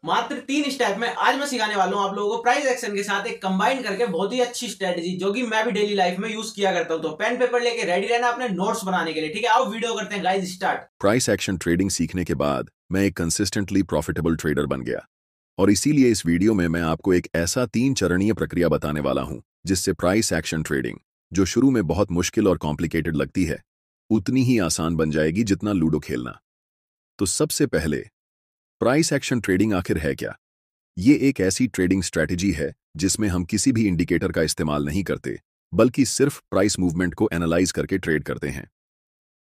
मात्र 3 स्टेप में आज मैं सिखाने वाला हूं आप लोगों को प्राइस एक्शन के साथ एक कंबाइन करके बहुत ही अच्छी स्ट्रेटजी, जो कि मैं भी डेली लाइफ में यूज किया करता हूं। तो पेन पेपर लेके रेडी रहना अपने नोट्स बनाने के लिए। ठीक है, आओ वीडियो करते हैं guys, start. Price action trading सीखने के बाद मैं एक कंसिस्टेंटली प्रॉफिटेबल ट्रेडर बन गया और इसीलिए इस वीडियो में मैं आपको एक ऐसा 3 चरणीय प्रक्रिया बताने वाला हूं जिससे प्राइस एक्शन ट्रेडिंग, जो शुरू में बहुत मुश्किल और कॉम्प्लिकेटेड लगती है, उतनी ही आसान बन जाएगी जितना लूडो खेलना। तो सबसे पहले, प्राइस एक्शन ट्रेडिंग आखिर है क्या? ये एक ऐसी ट्रेडिंग स्ट्रैटेजी है जिसमें हम किसी भी इंडिकेटर का इस्तेमाल नहीं करते, बल्कि सिर्फ प्राइस मूवमेंट को एनालाइज करके ट्रेड करते हैं।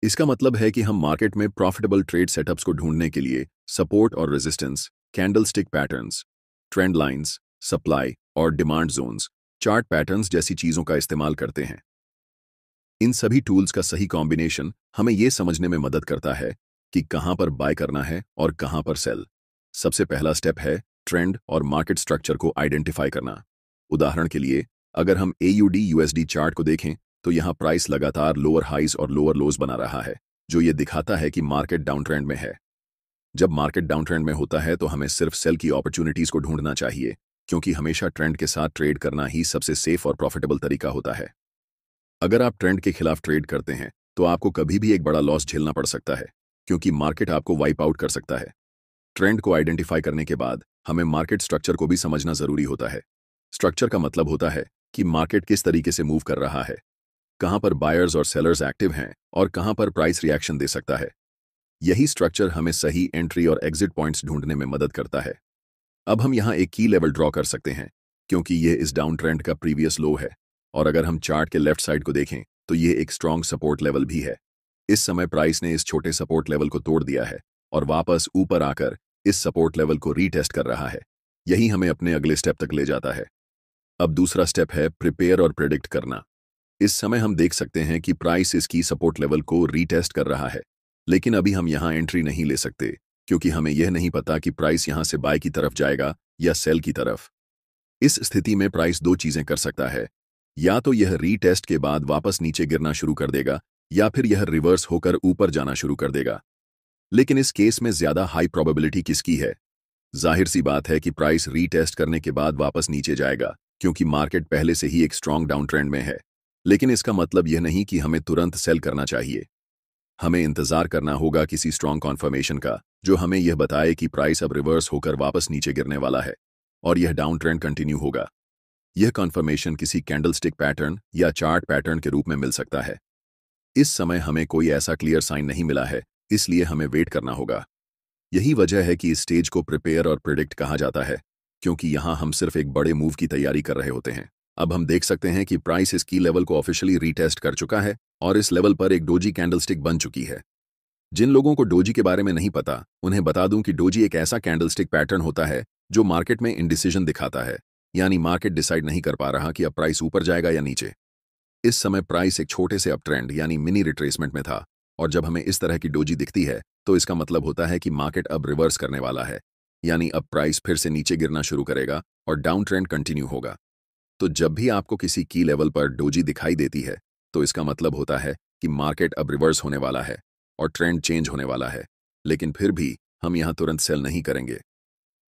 इसका मतलब है कि हम मार्केट में प्रॉफिटेबल ट्रेड सेटअप्स को ढूंढने के लिए सपोर्ट और resistance, candlestick patterns, trend lines, supply और डिमांड जोन्स, चार्ट पैटर्न्स जैसी चीजों का इस्तेमाल करते हैं। इन सभी टूल्स का सही कॉम्बिनेशन हमें यह समझने में मदद करता है कि कहां पर बाय करना है और कहां पर सेल। सबसे पहला स्टेप है ट्रेंड और मार्केट स्ट्रक्चर को आइडेंटिफाई करना। उदाहरण के लिए, अगर हम AUD USD चार्ट को देखें तो यहाँ प्राइस लगातार लोअर हाइज और लोअर लोज बना रहा है, जो ये दिखाता है कि मार्केट डाउन ट्रेंड में है। जब मार्केट डाउन ट्रेंड में होता है तो हमें सिर्फ सेल की अपॉर्चुनिटीज को ढूंढना चाहिए, क्योंकि हमेशा ट्रेंड के साथ ट्रेड करना ही सबसे सेफ और प्रॉफिटेबल तरीका होता है। अगर आप ट्रेंड के खिलाफ ट्रेड करते हैं तो आपको कभी भी एक बड़ा लॉस झेलना पड़ सकता है, क्योंकि मार्केट आपको वाइप आउट कर सकता है। ट्रेंड को आइडेंटिफाई करने के बाद हमें मार्केट स्ट्रक्चर को भी समझना जरूरी होता है। स्ट्रक्चर का मतलब होता है कि मार्केट किस तरीके से मूव कर रहा है, कहां पर बायर्स और सेलर्स एक्टिव हैं और कहां पर प्राइस रिएक्शन दे सकता है। यही स्ट्रक्चर हमें सही एंट्री और एग्जिट पॉइंट्स ढूंढने में मदद करता है। अब हम यहां एक की लेवल ड्रॉ कर सकते हैं, क्योंकि यह इस डाउन ट्रेंड का प्रीवियस लो है, और अगर हम चार्ट के लेफ्ट साइड को देखें तो यह एक स्ट्रॉन्ग सपोर्ट लेवल भी है। इस समय प्राइस ने इस छोटे सपोर्ट लेवल को तोड़ दिया है और वापस ऊपर आकर इस सपोर्ट लेवल को रीटेस्ट कर रहा है। यही हमें अपने अगले स्टेप तक ले जाता है। अब दूसरा स्टेप है प्रिपेयर और प्रिडिक्ट करना। इस समय हम देख सकते हैं कि प्राइस इसकी सपोर्ट लेवल को रीटेस्ट कर रहा है, लेकिन अभी हम यहां एंट्री नहीं ले सकते, क्योंकि हमें यह नहीं पता कि प्राइस यहां से बाय की तरफ जाएगा या सेल की तरफ। इस स्थिति में प्राइस दो चीजें कर सकता है, या तो यह रीटेस्ट के बाद वापस नीचे गिरना शुरू कर देगा, या फिर यह रिवर्स होकर ऊपर जाना शुरू कर देगा। लेकिन इस केस में ज्यादा हाई प्रोबेबिलिटी किसकी है? जाहिर सी बात है कि प्राइस रीटेस्ट करने के बाद वापस नीचे जाएगा, क्योंकि मार्केट पहले से ही एक स्ट्रॉन्ग डाउन ट्रेंड में है। लेकिन इसका मतलब यह नहीं कि हमें तुरंत सेल करना चाहिए। हमें इंतजार करना होगा किसी स्ट्रॉन्ग कॉन्फर्मेशन का, जो हमें यह बताए कि प्राइस अब रिवर्स होकर वापस नीचे गिरने वाला है और यह डाउन ट्रेंड कंटिन्यू होगा। यह कॉन्फर्मेशन किसी कैंडलस्टिक पैटर्न या चार्ट पैटर्न के रूप में मिल सकता है। इस समय हमें कोई ऐसा क्लियर साइन नहीं मिला है, इसलिए हमें वेट करना होगा। यही वजह है कि इस स्टेज को प्रिपेयर और प्रिडिक्ट कहा जाता है, क्योंकि यहां हम सिर्फ एक बड़े मूव की तैयारी कर रहे होते हैं। अब हम देख सकते हैं कि प्राइस इस की लेवल को ऑफिशियली रीटेस्ट कर चुका है और इस लेवल पर एक डोजी कैंडलस्टिक बन चुकी है। जिन लोगों को डोजी के बारे में नहीं पता, उन्हें बता दूं कि डोजी एक ऐसा कैंडलस्टिक पैटर्न होता है जो मार्केट में इंडिसीजन दिखाता है, यानी मार्केट डिसाइड नहीं कर पा रहा कि अब प्राइस ऊपर जाएगा या नीचे। इस समय प्राइस एक छोटे से अप ट्रेंड यानी मिनी रिट्रेसमेंट में था, और जब हमें इस तरह की डोजी दिखती है तो इसका मतलब होता है कि मार्केट अब रिवर्स करने वाला है, यानी अब प्राइस फिर से नीचे गिरना शुरू करेगा और डाउन ट्रेंड कंटिन्यू होगा। तो जब भी आपको किसी की लेवल पर डोजी दिखाई देती है तो इसका मतलब होता है कि मार्केट अब रिवर्स होने वाला है और ट्रेंड चेंज होने वाला है। लेकिन फिर भी हम यहां तुरंत सेल नहीं करेंगे।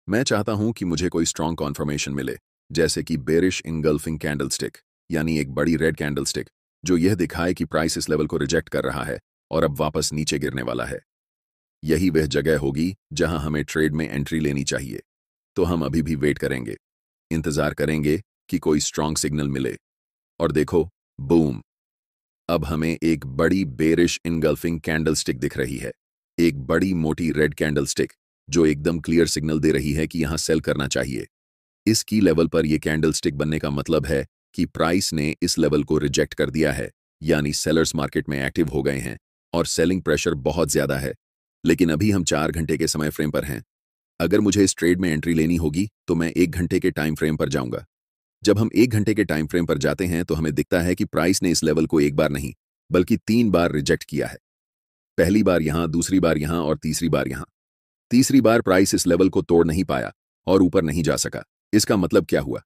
मैं चाहता हूं कि मुझे कोई स्ट्रॉन्ग कॉन्फर्मेशन मिले, जैसे कि बेरिश इंगल्फिंग कैंडलस्टिक, यानी एक बड़ी रेड कैंडलस्टिक जो यह दिखाए कि प्राइस इस लेवल को रिजेक्ट कर रहा है और अब वापस नीचे गिरने वाला है। यही वह जगह होगी जहां हमें ट्रेड में एंट्री लेनी चाहिए। तो हम अभी भी वेट करेंगे, इंतजार करेंगे कि कोई स्ट्रॉन्ग सिग्नल मिले। और देखो, बूम! अब हमें एक बड़ी बेरिश इनगल्फिंग कैंडलस्टिक दिख रही है, एक बड़ी मोटी रेड कैंडलस्टिक जो एकदम क्लियर सिग्नल दे रही है कि यहां सेल करना चाहिए। इस की लेवल पर यह कैंडलस्टिक बनने का मतलब है कि प्राइस ने इस लेवल को रिजेक्ट कर दिया है, यानी सेलर्स मार्केट में एक्टिव हो गए हैं और सेलिंग प्रेशर बहुत ज्यादा है। लेकिन अभी हम 4 घंटे के समय फ्रेम पर हैं। अगर मुझे इस ट्रेड में एंट्री लेनी होगी तो मैं 1 घंटे के टाइम फ्रेम पर जाऊंगा। जब हम 1 घंटे के टाइम फ्रेम पर जाते हैं तो हमें दिखता है कि प्राइस ने इस लेवल को एक बार नहीं बल्कि 3 बार रिजेक्ट किया है। पहली बार यहां, दूसरी बार यहां और तीसरी बार यहां। तीसरी बार प्राइस इस लेवल को तोड़ नहीं पाया और ऊपर नहीं जा सका। इसका मतलब क्या हुआ?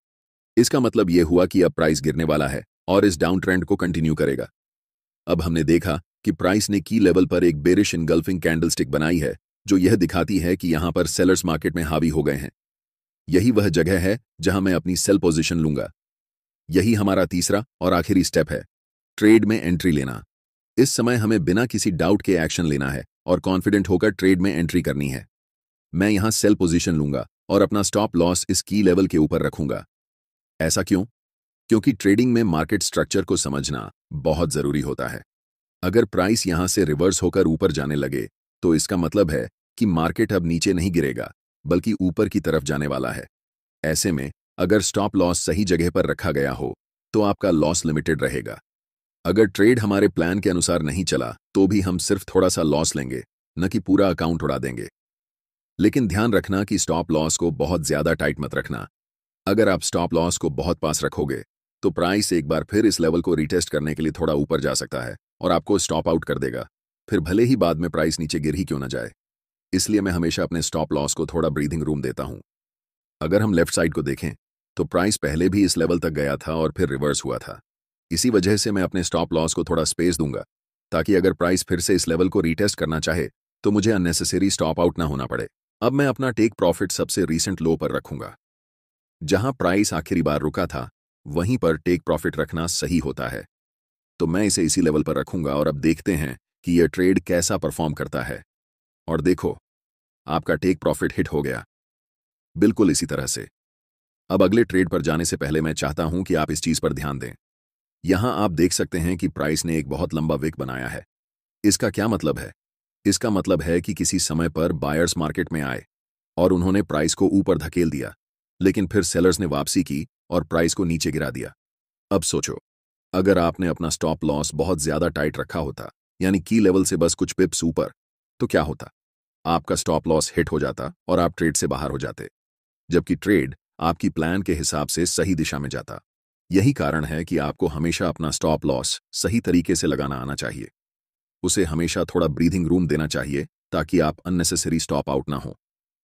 इसका मतलब यह हुआ कि अब प्राइस गिरने वाला है और इस डाउन ट्रेंड को कंटिन्यू करेगा। अब हमने देखा कि प्राइस ने की लेवल पर एक बेरिश इनगल्फिंग कैंडलस्टिक बनाई है जो यह दिखाती है कि यहां पर सेलर्स मार्केट में हावी हो गए हैं। यही वह जगह है जहां मैं अपनी सेल पोजीशन लूंगा। यही हमारा तीसरा और आखिरी स्टेप है, ट्रेड में एंट्री लेना। इस समय हमें बिना किसी डाउट के एक्शन लेना है और कॉन्फिडेंट होकर ट्रेड में एंट्री करनी है। मैं यहां सेल पोजीशन लूंगा और अपना स्टॉप लॉस इस की लेवल के ऊपर रखूंगा। ऐसा क्यों? क्योंकि ट्रेडिंग में मार्केट स्ट्रक्चर को समझना बहुत जरूरी होता है। अगर प्राइस यहां से रिवर्स होकर ऊपर जाने लगे तो इसका मतलब है कि मार्केट अब नीचे नहीं गिरेगा बल्कि ऊपर की तरफ जाने वाला है। ऐसे में अगर स्टॉप लॉस सही जगह पर रखा गया हो तो आपका लॉस लिमिटेड रहेगा। अगर ट्रेड हमारे प्लान के अनुसार नहीं चला तो भी हम सिर्फ थोड़ा सा लॉस लेंगे, न कि पूरा अकाउंट उड़ा देंगे। लेकिन ध्यान रखना कि स्टॉप लॉस को बहुत ज्यादा टाइट मत रखना। अगर आप स्टॉप लॉस को बहुत पास रखोगे तो प्राइस एक बार फिर इस लेवल को रीटेस्ट करने के लिए थोड़ा ऊपर जा सकता है और आपको स्टॉप आउट कर देगा, फिर भले ही बाद में प्राइस नीचे गिर ही क्यों ना जाए। इसलिए मैं हमेशा अपने स्टॉप लॉस को थोड़ा ब्रीदिंग रूम देता हूं। अगर हम लेफ्ट साइड को देखें तो प्राइस पहले भी इस लेवल तक गया था और फिर रिवर्स हुआ था। इसी वजह से मैं अपने स्टॉप लॉस को थोड़ा स्पेस दूंगा ताकि अगर प्राइस फिर से इस लेवल को रीटेस्ट करना चाहे तो मुझे अननेसेसरी स्टॉप आउट ना होना पड़े। अब मैं अपना टेक प्रॉफिट सबसे रीसेंट लो पर रखूंगा। जहां प्राइस आखिरी बार रुका था वहीं पर टेक प्रॉफिट रखना सही होता है, तो मैं इसे इसी लेवल पर रखूंगा और अब देखते हैं कि यह ट्रेड कैसा परफॉर्म करता है। और देखो, आपका टेक प्रॉफिट हिट हो गया, बिल्कुल इसी तरह से। अब अगले ट्रेड पर जाने से पहले मैं चाहता हूं कि आप इस चीज पर ध्यान दें। यहां आप देख सकते हैं कि प्राइस ने एक बहुत लंबा विक बनाया है। इसका क्या मतलब है? इसका मतलब है कि किसी समय पर बायर्स मार्केट में आए और उन्होंने प्राइस को ऊपर धकेल दिया, लेकिन फिर सेलर्स ने वापसी की और प्राइस को नीचे गिरा दिया। अब सोचो, अगर आपने अपना स्टॉप लॉस बहुत ज्यादा टाइट रखा होता, यानी की लेवल से बस कुछ पिप्स ऊपर, तो क्या होता? आपका स्टॉप लॉस हिट हो जाता और आप ट्रेड से बाहर हो जाते, जबकि ट्रेड आपकी प्लान के हिसाब से सही दिशा में जाता। यही कारण है कि आपको हमेशा अपना स्टॉप लॉस सही तरीके से लगाना आना चाहिए। उसे हमेशा थोड़ा ब्रीथिंग रूम देना चाहिए ताकि आप अननेसेसरी स्टॉप आउट ना हो।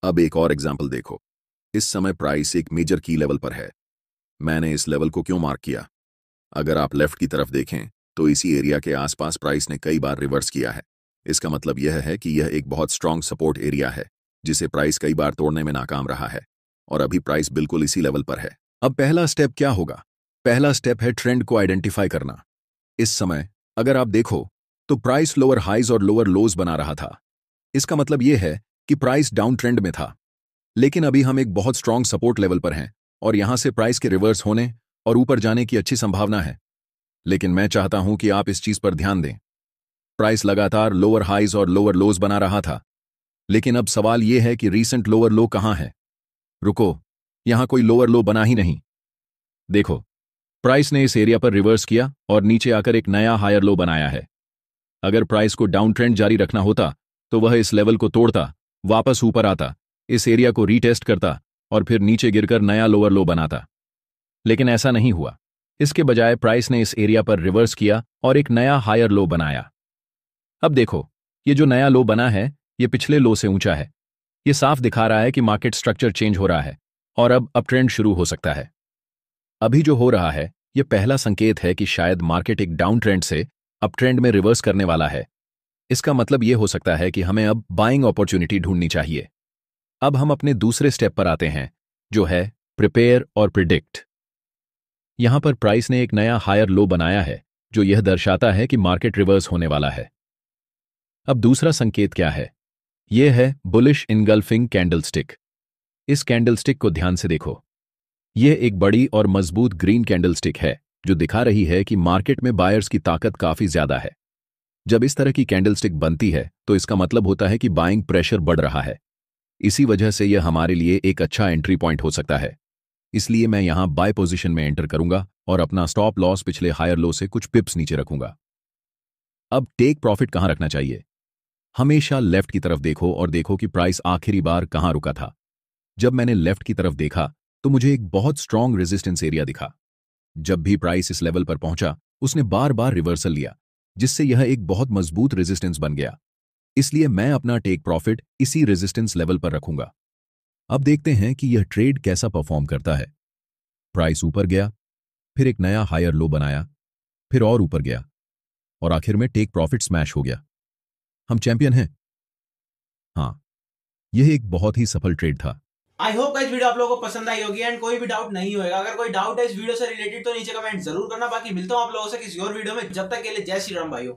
अब एक और एग्जाम्पल देखो। इस समय प्राइस एक मेजर की लेवल पर है। मैंने इस लेवल को क्यों मार्क किया? अगर आप लेफ्ट की तरफ देखें तो इसी एरिया के आसपास प्राइस ने कई बार रिवर्स किया है। इसका मतलब यह है कि यह एक बहुत स्ट्रांग सपोर्ट एरिया है जिसे प्राइस कई बार तोड़ने में नाकाम रहा है और अभी प्राइस बिल्कुल इसी लेवल पर है। अब पहला स्टेप क्या होगा? पहला स्टेप है ट्रेंड को आइडेंटिफाई करना। इस समय अगर आप देखो तो प्राइस लोअर हाइज और लोअर लोज बना रहा था। इसका मतलब यह है कि प्राइस डाउन ट्रेंड में था, लेकिन अभी हम एक बहुत स्ट्रांग सपोर्ट लेवल पर हैं और यहां से प्राइस के रिवर्स होने और ऊपर जाने की अच्छी संभावना है। लेकिन मैं चाहता हूं कि आप इस चीज पर ध्यान दें। प्राइस लगातार लोअर हाइज और लोअर लोज बना रहा था, लेकिन अब सवाल यह है कि रीसेंट लोअर लो कहां है? रुको, यहां कोई लोअर लो बना ही नहीं। देखो, प्राइस ने इस एरिया पर रिवर्स किया और नीचे आकर एक नया हायर लो बनाया है। अगर प्राइस को डाउन ट्रेंड जारी रखना होता तो वह इस लेवल को तोड़ता, वापस ऊपर आता, इस एरिया को रीटेस्ट करता और फिर नीचे गिरकर नया लोअर लो बनाता। लेकिन ऐसा नहीं हुआ। इसके बजाय प्राइस ने इस एरिया पर रिवर्स किया और एक नया हायर लो बनाया। अब देखो, ये जो नया लो बना है ये पिछले लो से ऊंचा है। ये साफ दिखा रहा है कि मार्केट स्ट्रक्चर चेंज हो रहा है और अब अपट्रेंड शुरू हो सकता है। अभी जो हो रहा है ये पहला संकेत है कि शायद मार्केट एक डाउन ट्रेंड से अपट्रेंड में रिवर्स करने वाला है। इसका मतलब यह हो सकता है कि हमें अब बाइंग अपॉर्चुनिटी ढूंढनी चाहिए। अब हम अपने दूसरे स्टेप पर आते हैं, जो है प्रिपेयर और प्रिडिक्ट। यहां पर प्राइस ने एक नया हायर लो बनाया है जो यह दर्शाता है कि मार्केट रिवर्स होने वाला है। अब दूसरा संकेत क्या है? यह है बुलिश इनगल्फिंग कैंडलस्टिक। इस कैंडलस्टिक को ध्यान से देखो। यह एक बड़ी और मजबूत ग्रीन कैंडलस्टिक है जो दिखा रही है कि मार्केट में बायर्स की ताकत काफी ज्यादा है। जब इस तरह की कैंडलस्टिक बनती है तो इसका मतलब होता है कि बाइंग प्रेशर बढ़ रहा है। इसी वजह से यह हमारे लिए एक अच्छा एंट्री पॉइंट हो सकता है। इसलिए मैं यहां बाय पोजीशन में एंटर करूंगा और अपना स्टॉप लॉस पिछले हायर लो से कुछ पिप्स नीचे रखूंगा। अब टेक प्रॉफिट कहां रखना चाहिए? हमेशा लेफ्ट की तरफ देखो और देखो कि प्राइस आखिरी बार कहां रुका था। जब मैंने लेफ्ट की तरफ देखा तो मुझे एक बहुत स्ट्रांग रेजिस्टेंस एरिया दिखा। जब भी प्राइस इस लेवल पर पहुंचा उसने बार बार रिवर्सल लिया, जिससे यह एक बहुत मजबूत रेजिस्टेंस बन गया। इसलिए मैं अपना टेक प्रॉफिट इसी रेजिस्टेंस लेवल पर रखूंगा। अब देखते हैं कि यह ट्रेड कैसा परफॉर्म करता है। प्राइस ऊपर गया, फिर एक नया हायर लो बनाया, फिर और ऊपर गया और आखिर में टेक प्रॉफिट स्मैश हो गया। हम चैंपियन हैं। हाँ, यह एक बहुत ही सफल ट्रेड था। आई होप गाइस वीडियो आप लोगों को पसंद आई होगी एंड कोई भी डाउट नहीं होगा। अगर कोई डाउट है इस वीडियो से रिलेटेड तो नीचे कमेंट जरूर करना। बाकी मिलता हूं आप लोगों से किसी और वीडियो में, जब तक के लिए जय श्री राम भाइयों।